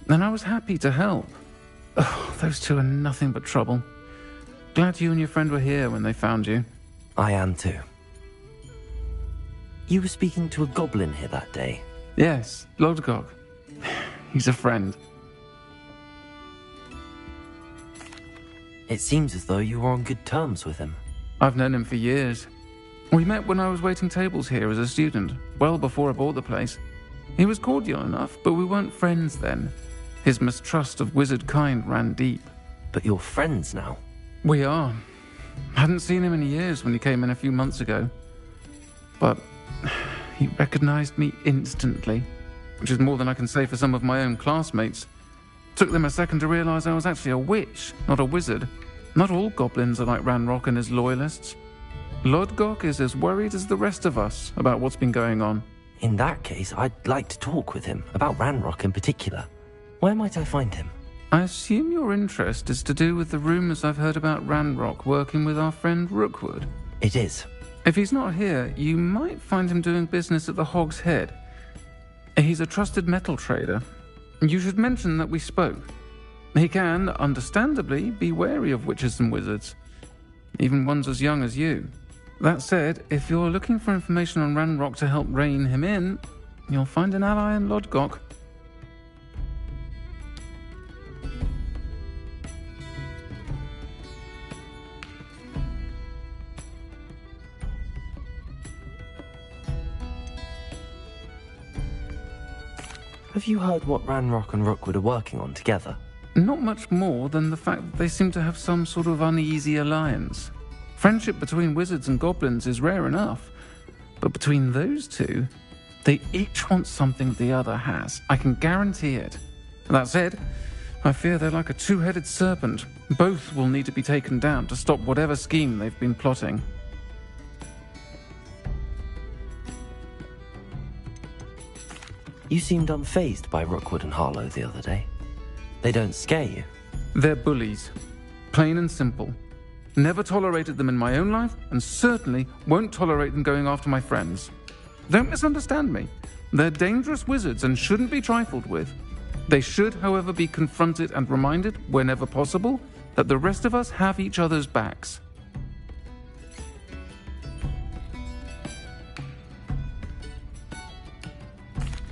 and I was happy to help. Oh, those two are nothing but trouble. Glad you and your friend were here when they found you. I am too. You were speaking to a goblin here that day? Yes, Lodgok. He's a friend. It seems as though you were on good terms with him. I've known him for years. We met when I was waiting tables here as a student, well before I bought the place. He was cordial enough, but we weren't friends then. His mistrust of wizard kind ran deep. But you're friends now? We are. Hadn't seen him in years when he came in a few months ago. But he recognized me instantly, which is more than I can say for some of my own classmates. Took them a second to realize I was actually a witch, not a wizard. Not all goblins are like Ranrock and his loyalists. Lodgok is as worried as the rest of us about what's been going on. In that case, I'd like to talk with him, about Ranrock in particular. Where might I find him? I assume your interest is to do with the rumors I've heard about Ranrock working with our friend Rookwood. It is. If he's not here, you might find him doing business at the Hog's Head. He's a trusted metal trader. You should mention that we spoke. He can, understandably, be wary of witches and wizards, even ones as young as you. That said, if you're looking for information on Ranrock to help rein him in, you'll find an ally in Lodgok. Have you heard what Ranrock and Rookwood are working on together? Not much more than the fact that they seem to have some sort of uneasy alliance. Friendship between wizards and goblins is rare enough, but between those two, they each want something the other has. I can guarantee it. That said, I fear they're like a two-headed serpent. Both will need to be taken down to stop whatever scheme they've been plotting. You seemed unfazed by Rookwood and Harlow the other day. They don't scare you? They're bullies. Plain and simple. Never tolerated them in my own life, and certainly won't tolerate them going after my friends. Don't misunderstand me. They're dangerous wizards and shouldn't be trifled with. They should, however, be confronted and reminded, whenever possible, that the rest of us have each other's backs.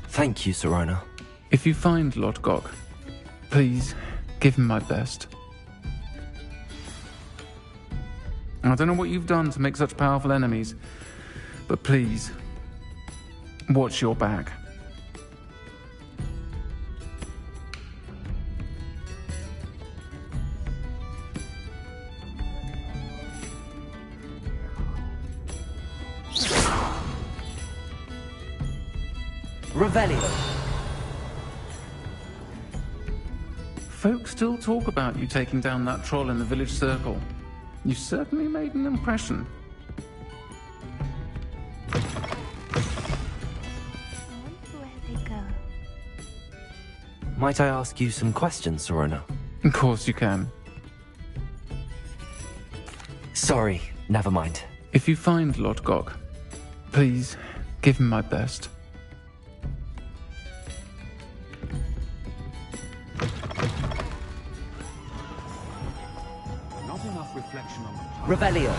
Thank you, Serona. If you find Lodgok, please give him my best. I don't know what you've done to make such powerful enemies, but please, watch your back. Revelio. Folks still talk about you taking down that troll in the village circle. You certainly made an impression. Might I ask you some questions, Serona? Of course you can. Sorry, never mind. If you find Lodgok, please give him my best. Revelio.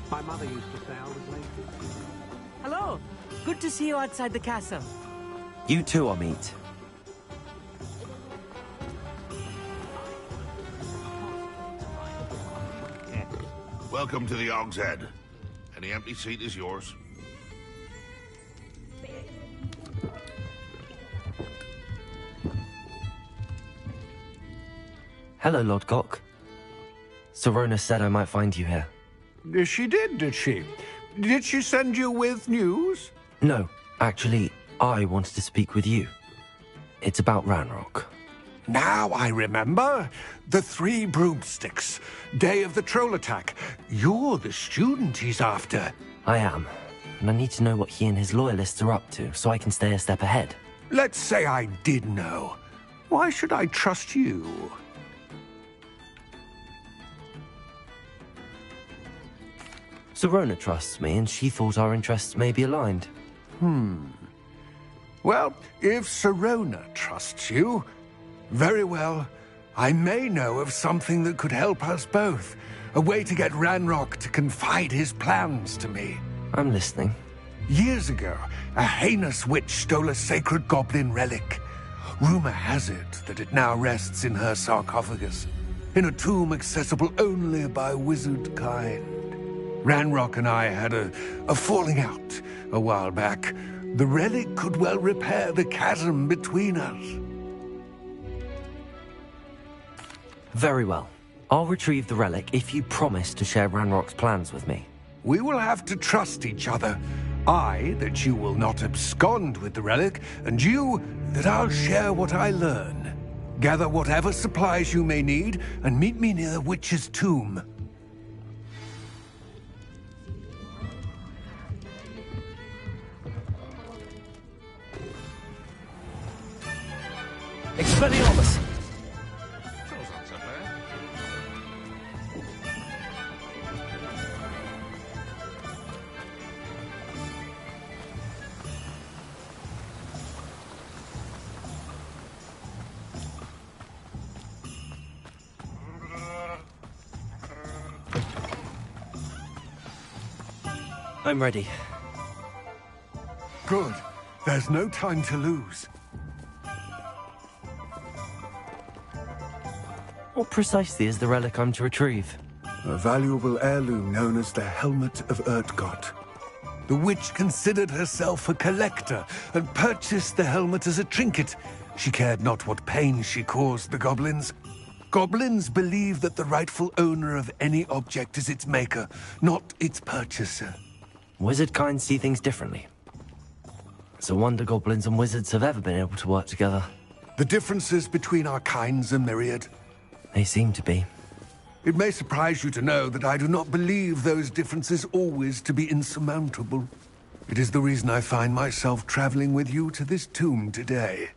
My mother used to say I was late. Hello. Good to see you outside the castle. You too, Amit. Welcome to the Hog's Head. Any empty seat is yours. Hello, Lodgok. Serona said I might find you here. She did she? Did she send you with news? No, actually, I wanted to speak with you. It's about Ranrock. Now I remember. The 3 broomsticks. Day of the troll attack. You're the student he's after. I am, and I need to know what he and his loyalists are up to so I can stay a step ahead. Let's say I did know. Why should I trust you? Serona trusts me, and she thought our interests may be aligned. Well, if Serona trusts you, very well. I may know of something that could help us both. A way to get Ranrock to confide his plans to me. I'm listening. Years ago, a heinous witch stole a sacred goblin relic. Rumor has it that it now rests in her sarcophagus, in a tomb accessible only by wizard kind. Ranrock and I had a falling out a while back. The relic could well repair the chasm between us. Very well. I'll retrieve the relic if you promise to share Ranrock's plans with me. We will have to trust each other. I, that you will not abscond with the relic, and you, that I'll share what I learn. Gather whatever supplies you may need, and meet me near the witch's tomb. Expelliarmus! Sure, not so bad. I'm ready. Good. There's no time to lose. What precisely is the relic I'm to retrieve? A valuable heirloom known as the Helmet of Urtkot. The witch considered herself a collector and purchased the helmet as a trinket. She cared not what pain she caused the goblins. Goblins believe that the rightful owner of any object is its maker, not its purchaser. Wizard kind see things differently. It's a wonder goblins and wizards have ever been able to work together. The differences between our kinds are myriad. They seem to be. It may surprise you to know that I do not believe those differences always to be insurmountable. It is the reason I find myself traveling with you to this tomb today.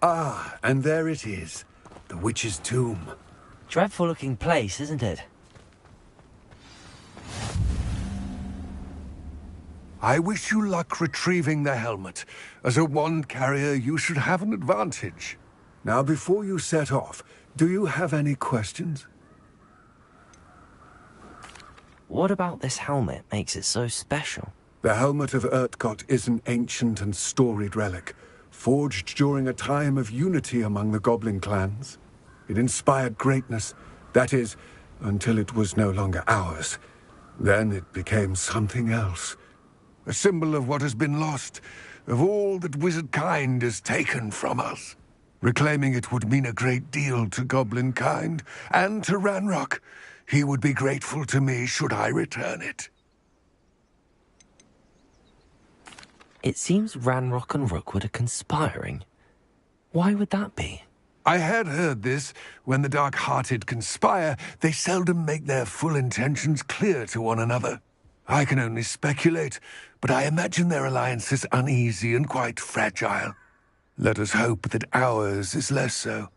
Ah, and there it is. The witch's tomb. Dreadful looking place, isn't it? I wish you luck retrieving the helmet. As a wand carrier, you should have an advantage. Now, before you set off, do you have any questions? What about this helmet makes it so special? The Helmet of Urtkot is an ancient and storied relic, forged during a time of unity among the goblin clans. It inspired greatness, that is, until it was no longer ours. Then it became something else. A symbol of what has been lost, of all that wizard kind has taken from us. Reclaiming it would mean a great deal to goblin kind, and to Ranrock. He would be grateful to me should I return it. It seems Ranrock and Rookwood are conspiring. Why would that be? I had heard this. When the dark-hearted conspire, they seldom make their full intentions clear to one another. I can only speculate, but I imagine their alliance is uneasy and quite fragile. Let us hope that ours is less so.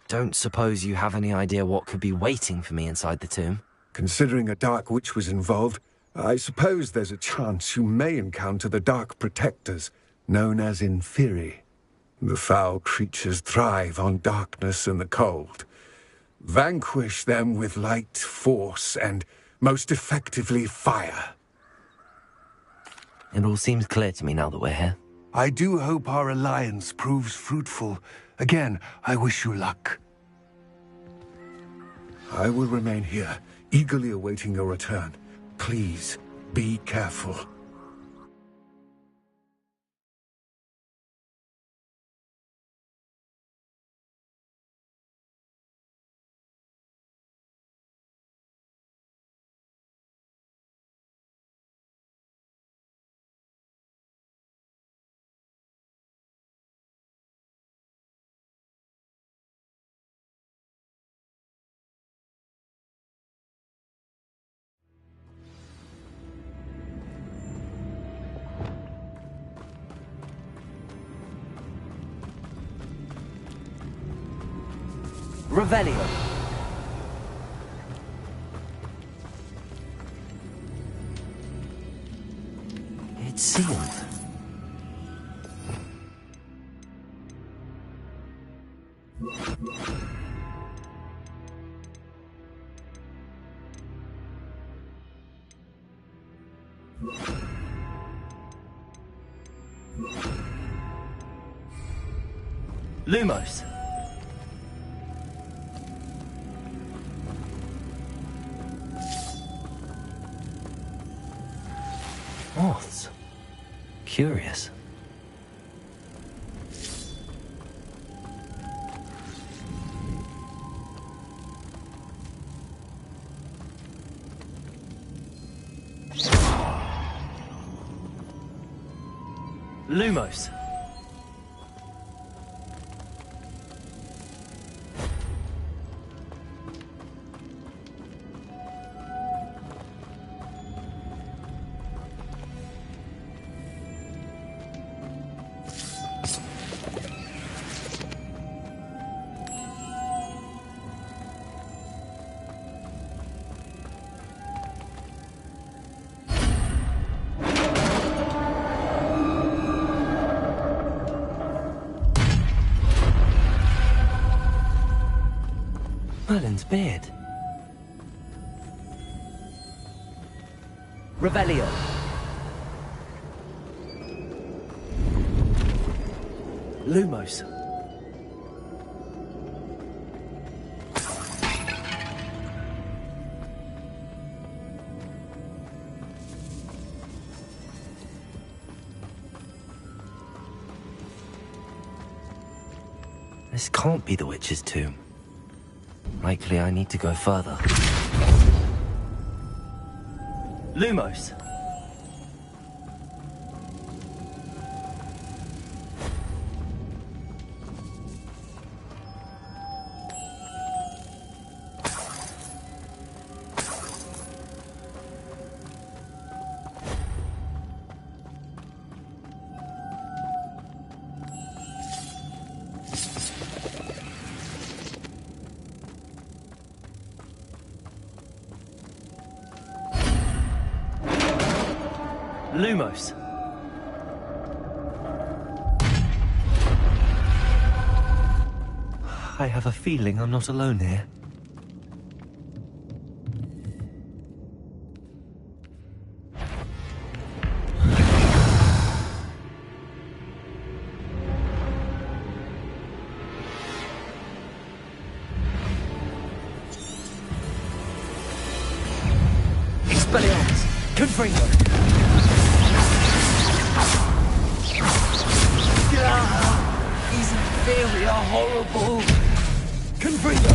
Don't suppose you have any idea what could be waiting for me inside the tomb? Considering a dark witch was involved, I suppose there's a chance you may encounter the Dark Protectors, known as Inferi. The foul creatures thrive on darkness and the cold. Vanquish them with light, force, and, most effectively, fire. It all seems clear to me now that we're here. I do hope our alliance proves fruitful. Again, I wish you luck. I will remain here, eagerly awaiting your return. Please, be careful. Revelio. It's sealed. Lumos. Moths. Curious. Lumos. Merlin's beard. Revelio. Lumos. This can't be the witch's tomb. Likely I need to go further. Lumos. Lumos. I have a feeling I'm not alone here. Expelliarmus! Confringo! These Inferi are horrible! Confringo!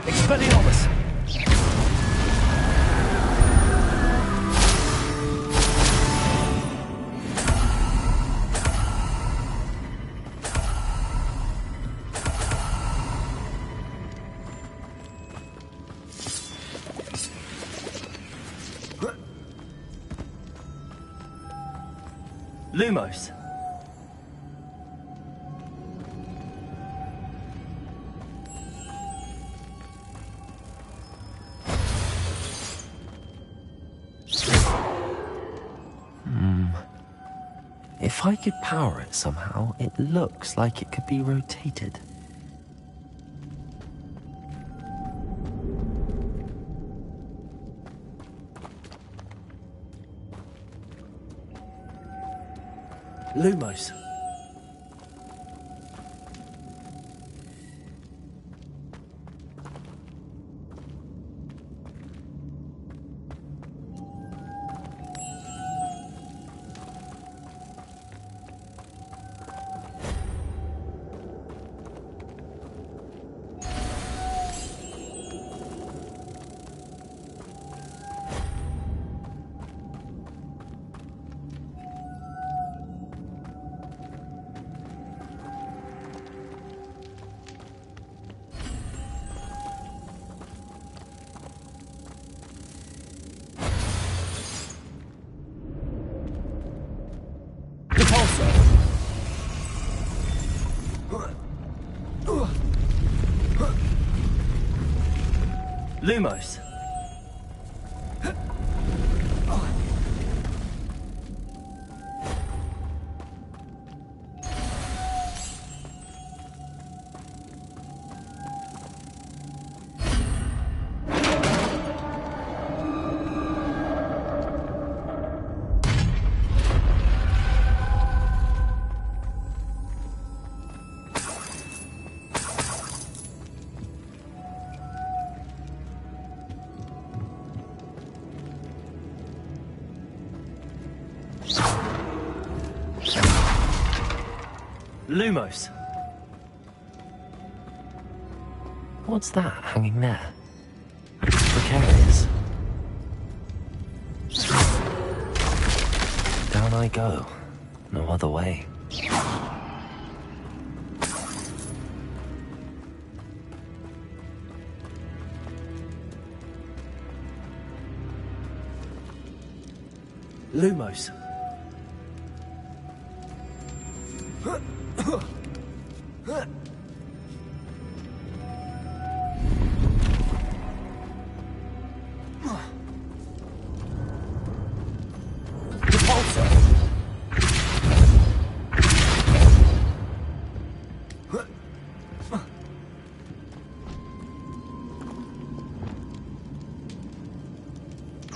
Expelliarmus! Lumos. If I could power it somehow, it looks like it could be rotated. Lumos. Lumos. Lumos. What's that hanging there? Precarious. Down I go. No other way. Lumos.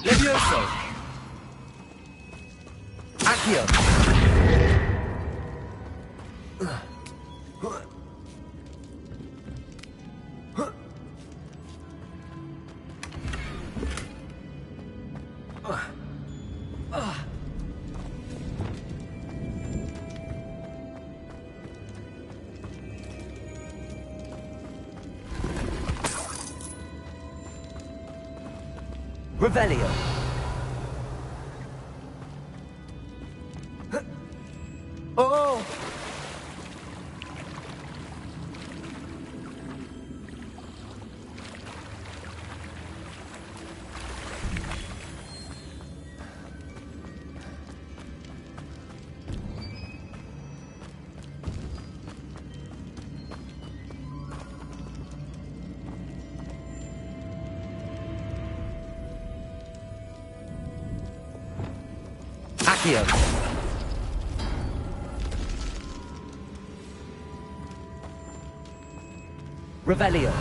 Levioso! Accio! Revelio. Oh! Accio. Revelio.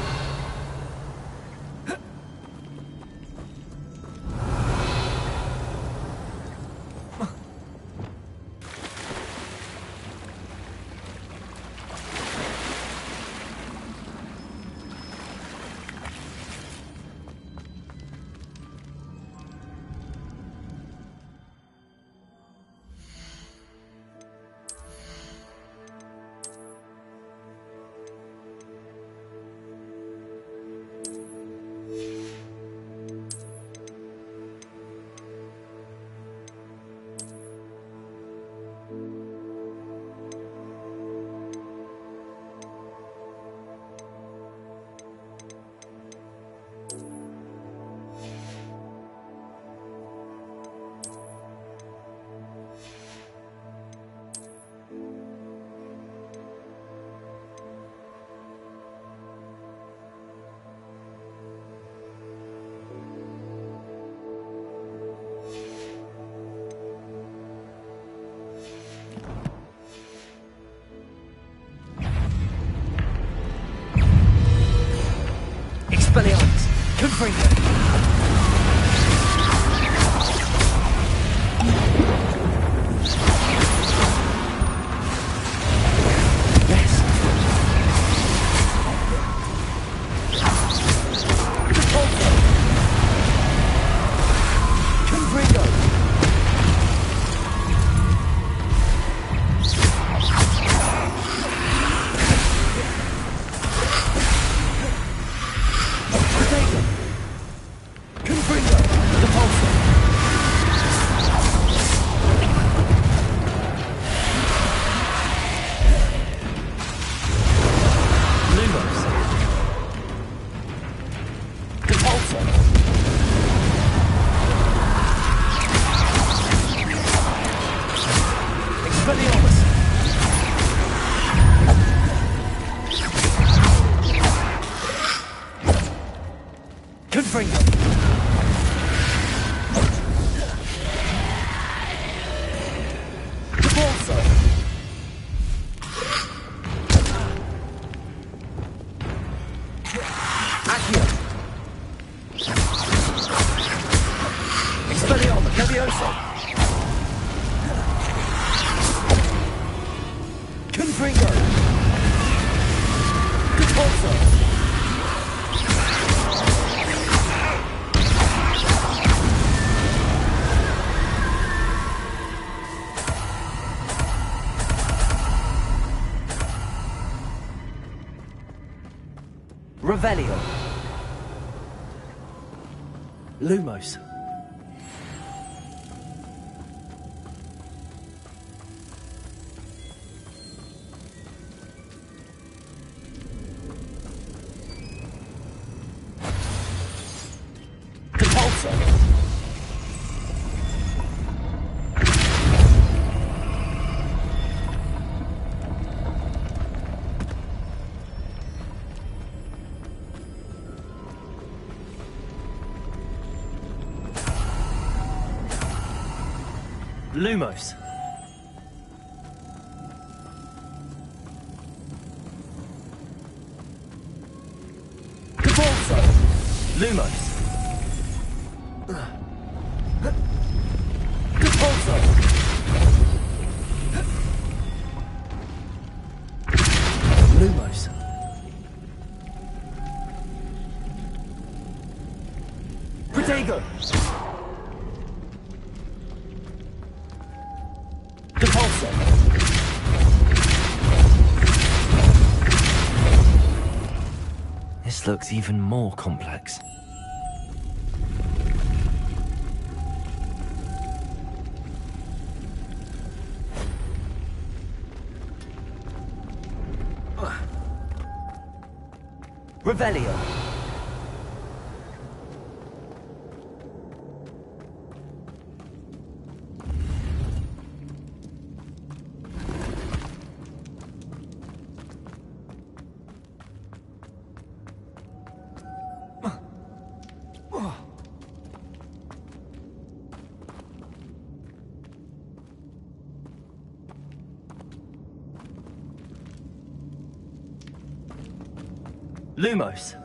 Revelio. Lumos. Lumos. Cabalso. Lumos. Cabalso. Lumos. Protego. This looks even more complex. Revelio. Lumos.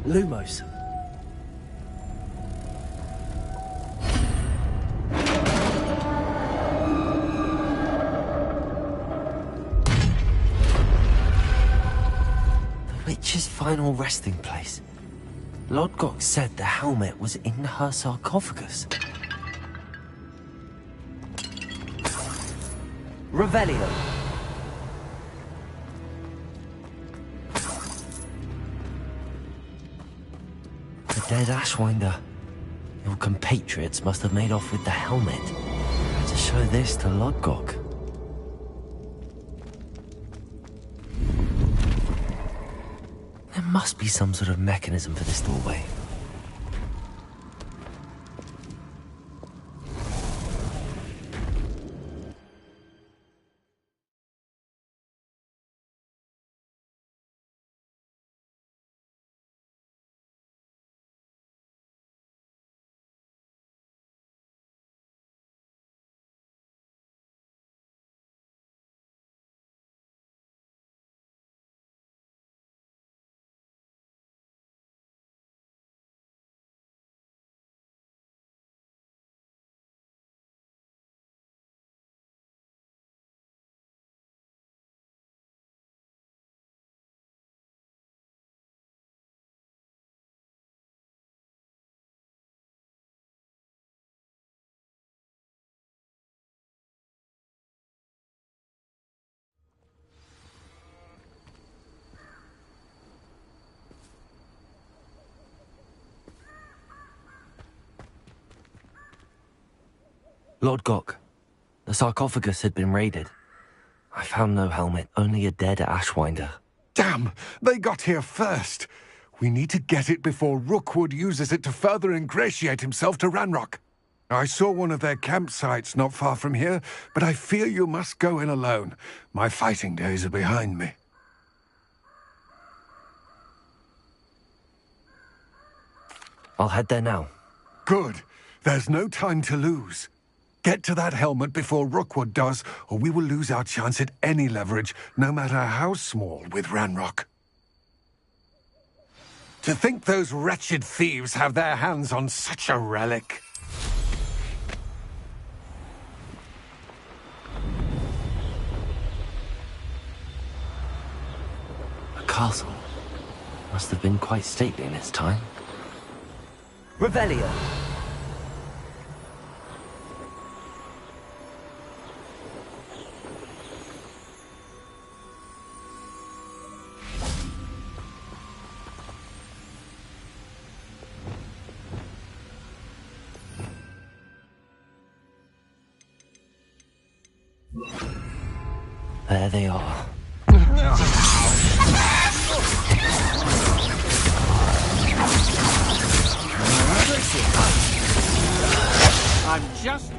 Lumos. The witch's final resting place. Lodgok said the helmet was in her sarcophagus. Revelio. Dead Ashwinder. Your compatriots must have made off with the helmet. To show this to Lodgok. must be some sort of mechanism for this doorway. Lord Gok, the sarcophagus had been raided. I found no helmet, only a dead Ashwinder. Damn! They got here first! We need to get it before Rookwood uses it to further ingratiate himself to Ranrock. I saw one of their campsites not far from here, but I fear you must go in alone. My fighting days are behind me. I'll head there now. Good. There's no time to lose. Get to that helmet before Rookwood does, or we will lose our chance at any leverage, no matter how small, with Ranrock. To think those wretched thieves have their hands on such a relic. A castle. Must have been quite stately in its time. Revelio! There they are. I'm just...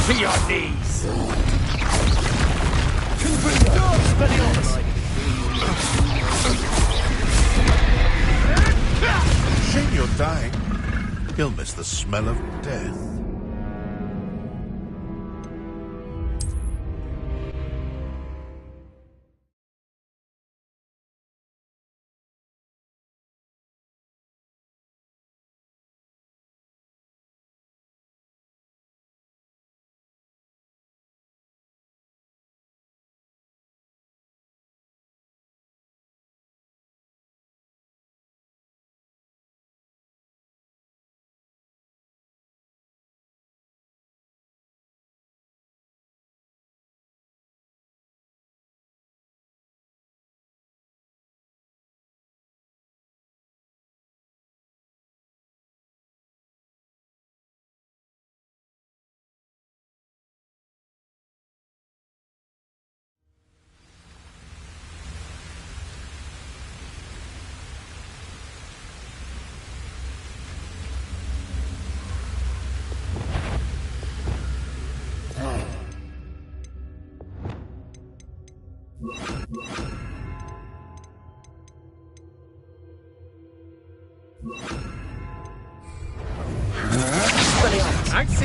To your knees! Shame you're dying. You'll miss the smell of death.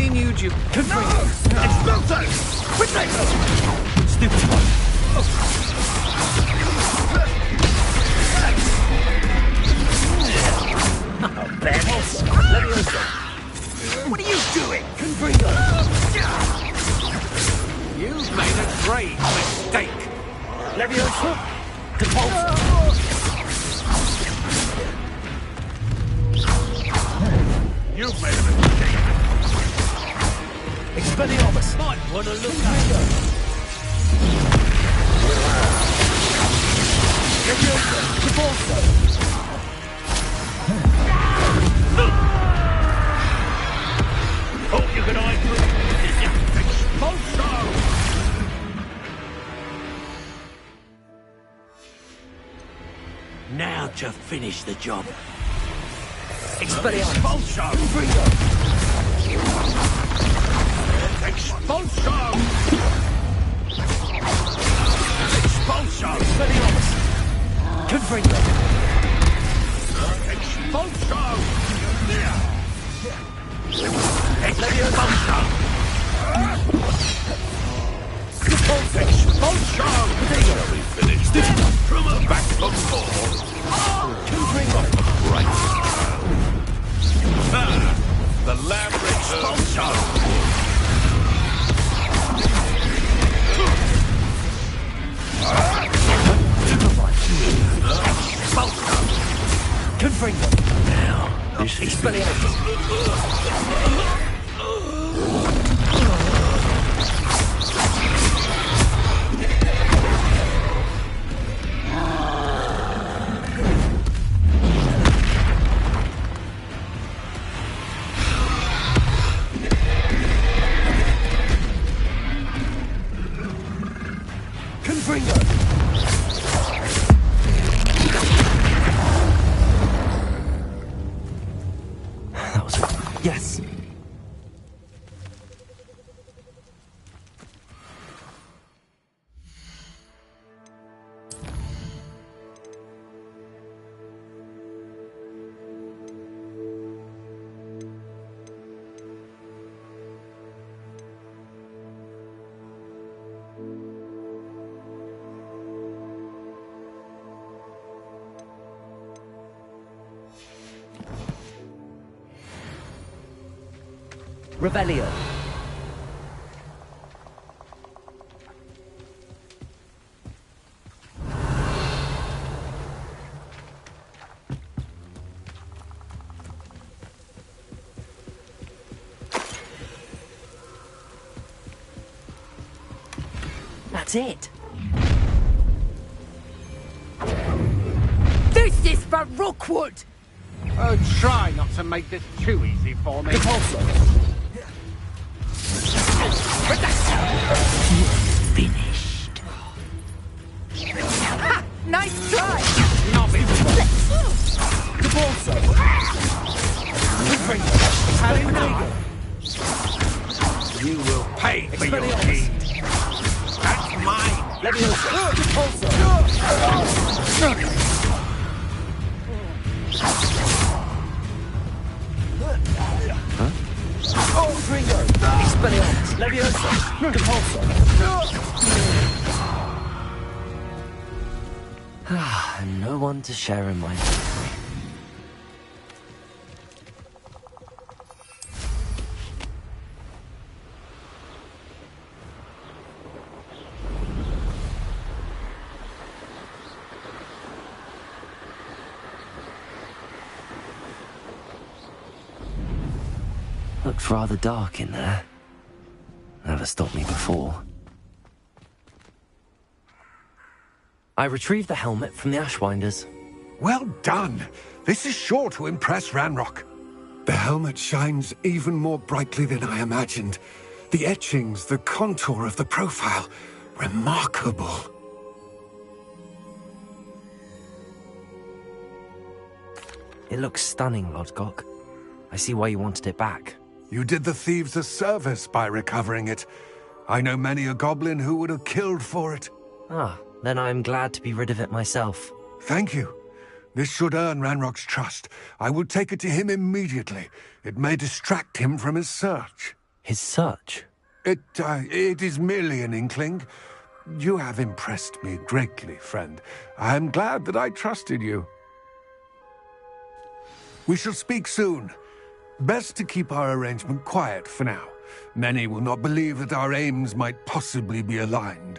renewed you. Expulso! Quickly! Stupid one. What are you doing? You've made a grave mistake. Leviosa. Compulso. You've made a mistake. Expelliarmus. Might want to look at Leviosa. Compulso. Hope you can hide through. Expulso! Now to finish the job. Expelliarmus. Expulso! Expulso! Expulso! Expelliarmus. Confringo. Expulso! Leviosa. Expulso! Shall we finish this? From a back of four. Confringo. Right. The lamb expulso! Confringo. Now, This is Expelliarmus. Confringo. That was it. Yes. Rebellion. That's it. This is for Rookwood! oh, try not to make this too easy for me. Compulso. Finished. Ha! Nice try! Not me. Compulso. You will pay for your Expelliarmus. deed. That's mine. Leviosa. Compulso. Confringo. Expelliarmus. Leviosa. Compulso. And no one to share in my victory. Looked rather dark in there. Never stopped me before. I retrieved the helmet from the Ashwinders. Well done. This is sure to impress Ranrock. The helmet shines even more brightly than I imagined. The etchings, the contour of the profile. Remarkable. It looks stunning, Lodgok. I see why you wanted it back. You did the thieves a service by recovering it. I know many a goblin who would have killed for it. Ah, then I'm glad to be rid of it myself. Thank you. This should earn Ranrock's trust. I will take it to him immediately. It may distract him from his search. His search? It is merely an inkling. You have impressed me greatly, friend. I am glad that I trusted you. We shall speak soon. Best to keep our arrangement quiet for now. Many will not believe that our aims might possibly be aligned.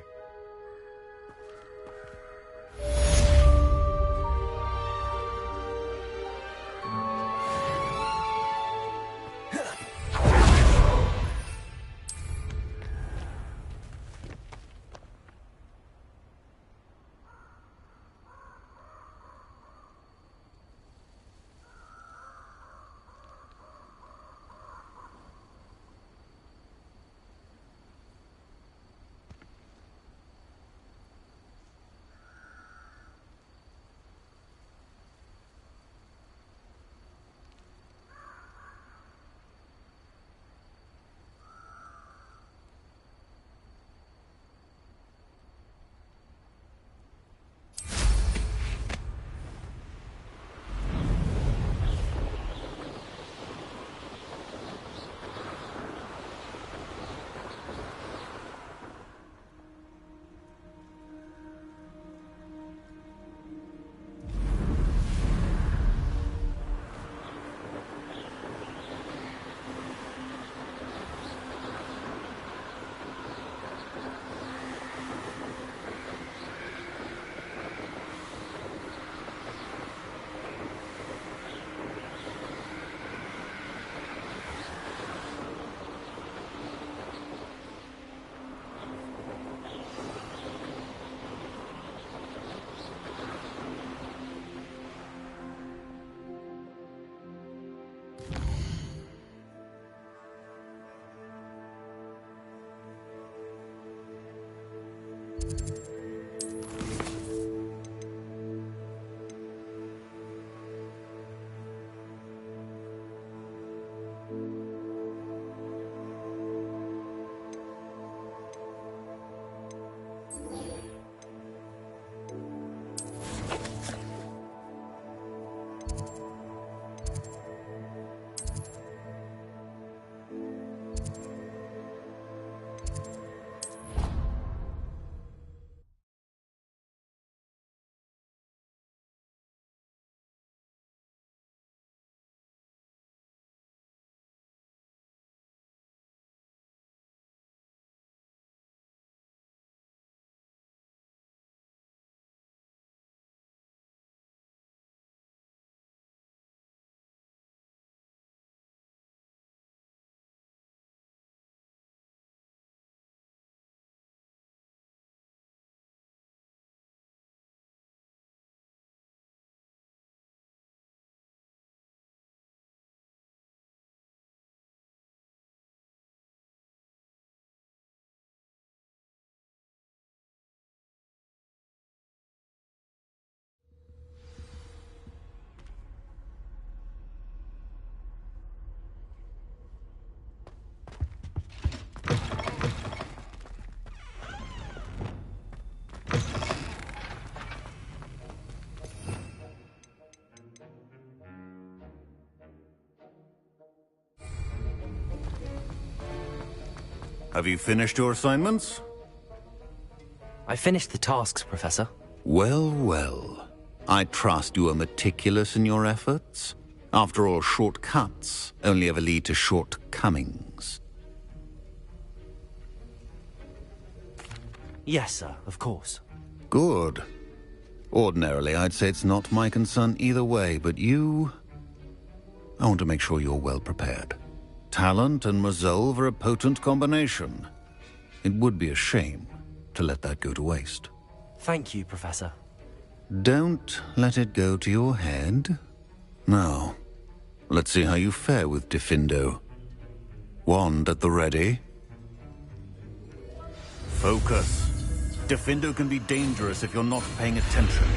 Have you finished your assignments? I finished the tasks, Professor. Well, well. I trust you are meticulous in your efforts. After all, shortcuts only ever lead to shortcomings. Yes, sir, of course. Good. Ordinarily, I'd say it's not my concern either way, but you... I want to make sure you're well prepared. Talent and resolve are a potent combination. It would be a shame to let that go to waste. Thank you, Professor. Don't let it go to your head. Now, let's see how you fare with Diffindo. Wand at the ready. Focus. Diffindo can be dangerous if you're not paying attention.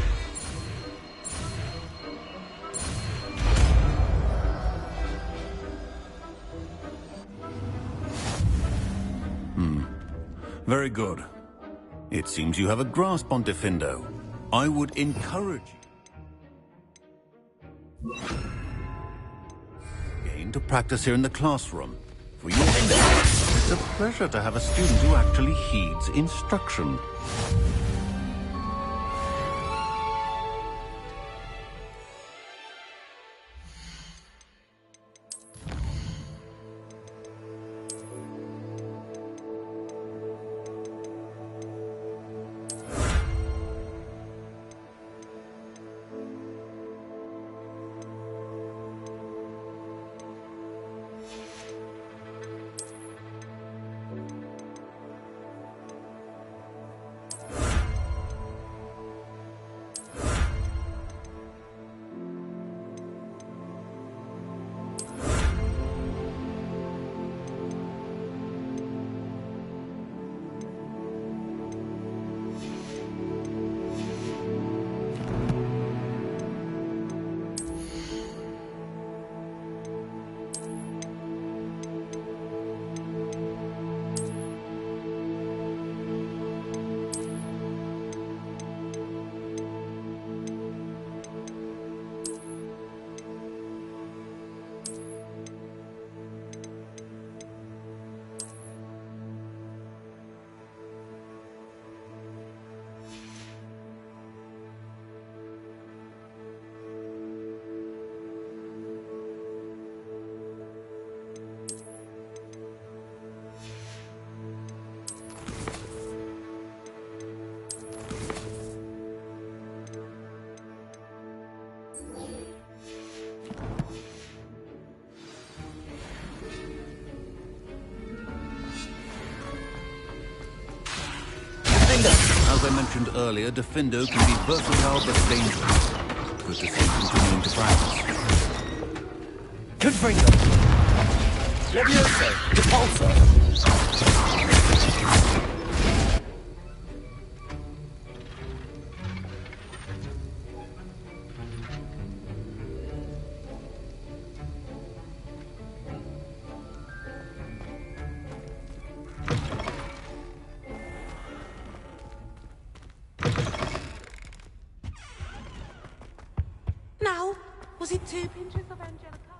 Very good. It seems you have a grasp on Diffindo. I would encourage you again to practice here in the classroom. For your sake, it's a pleasure to have a student who actually heeds instruction. As I mentioned earlier, Defendo can be versatile but dangerous. Good to see continuing to practice. Confringo! Levioso! Repulsor! Now, was it 2 pinches of angelic color?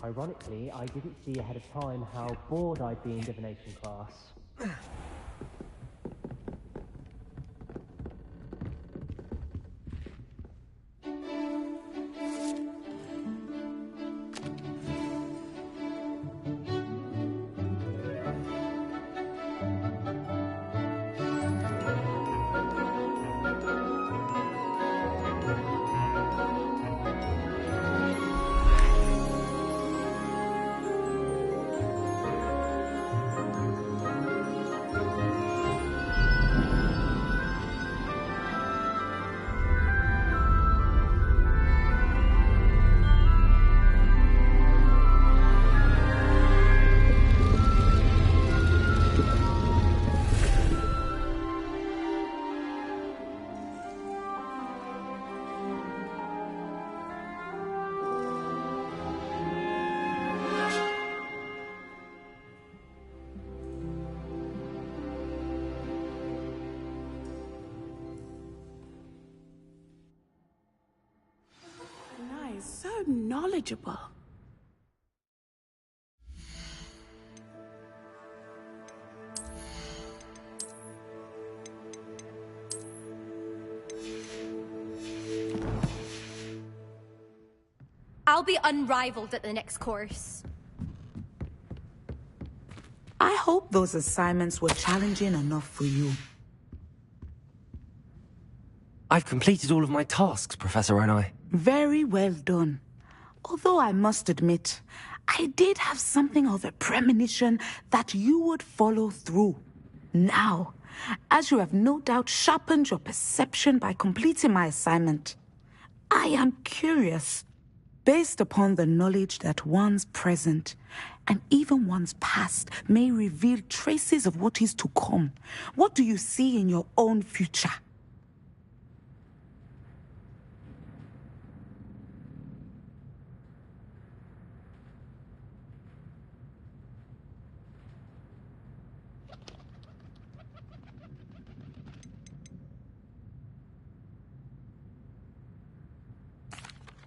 Ironically, I didn't see ahead of time how bored I'd be in divination class. knowledgeable. I'll be unrivaled at the next course. I hope those assignments were challenging enough for you. I've completed all of my tasks, Professor Onai. Very well done. Although I must admit, I did have something of a premonition that you would follow through. Now, as you have no doubt sharpened your perception by completing my assignment, I am curious, based upon the knowledge that one's present and even one's past may reveal traces of what is to come. What do you see in your own future?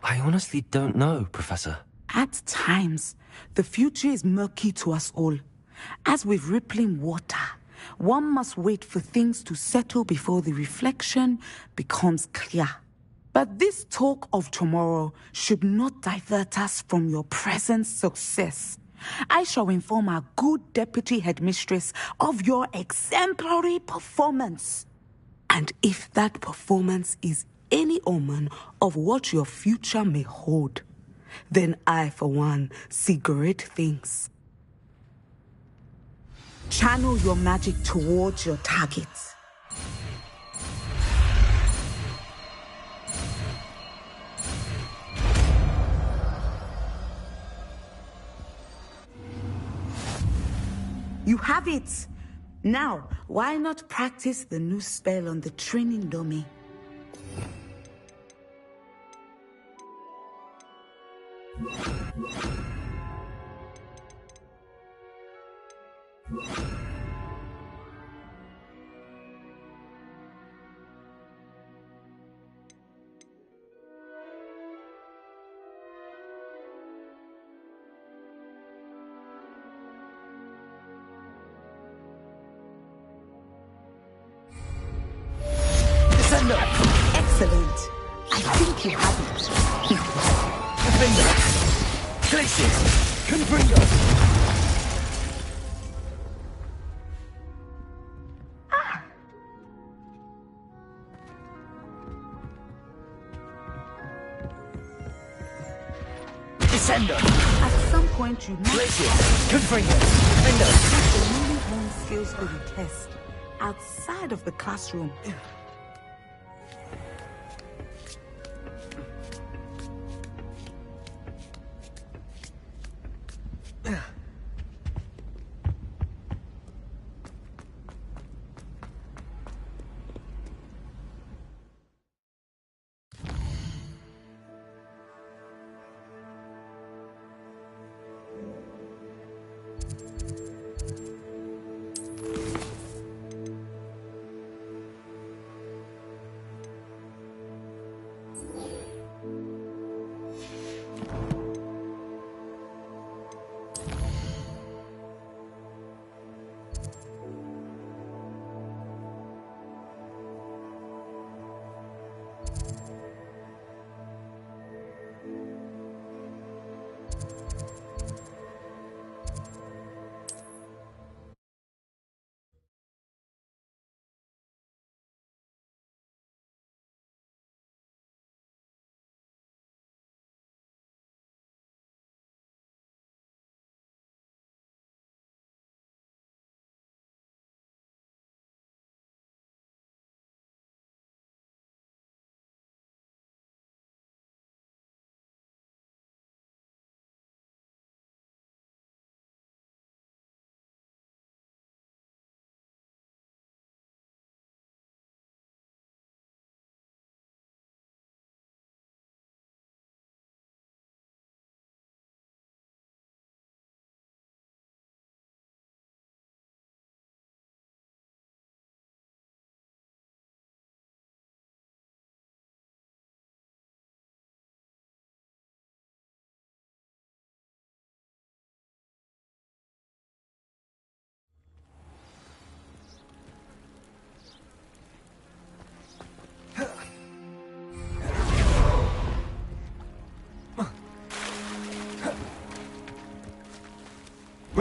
I honestly don't know, Professor. At times, the future is murky to us all. As with rippling water, one must wait for things to settle before the reflection becomes clear. But this talk of tomorrow should not divert us from your present success. I shall inform our good deputy headmistress of your exemplary performance. And if that performance is any omen of what your future may hold, then I, for one, see great things. Channel your magic towards your targets. You have it! Now, why not practice the new spell on the training dummy? Descendo! Excellent. I think you have it. Defender! Glacius! Confringo! Descendo! At some point, you must Glacius! Confringo! Defender! put the newly honed skills to the test outside of the classroom.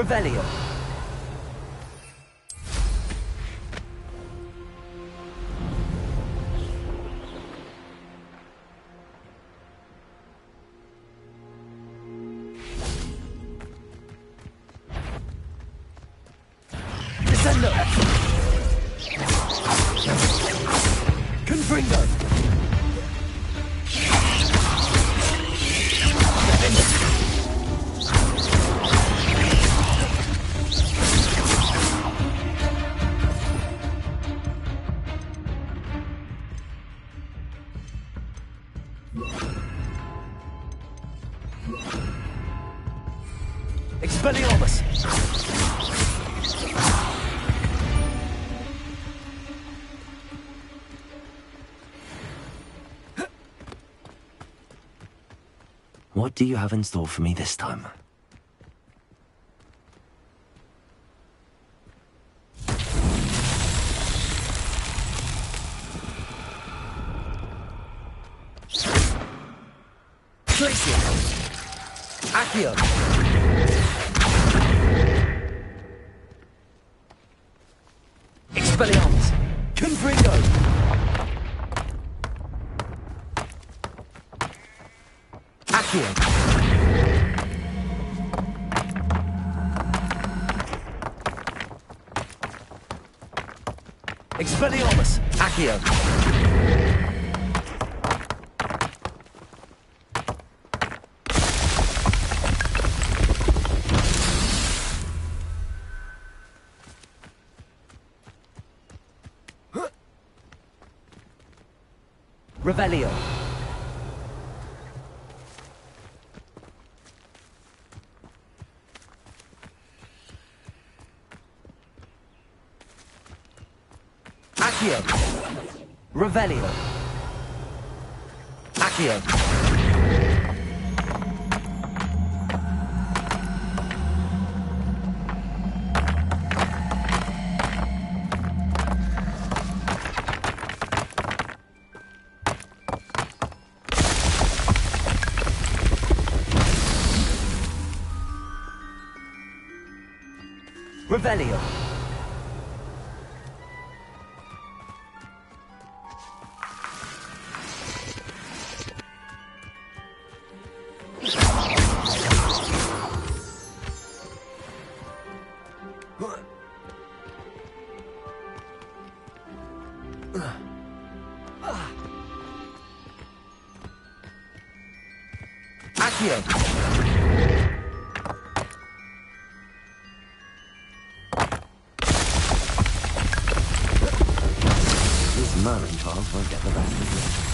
Revelio. Descendo. Confringo. Expelliarmus! What do you have in store for me this time? Glacier! Accio! Expelliarmus! Confringo! Accio! Expelliarmus! Accio! Revelio. Accio. Revelio. Accio. Revelio. Accio. Merlin Charles won't get the best of me.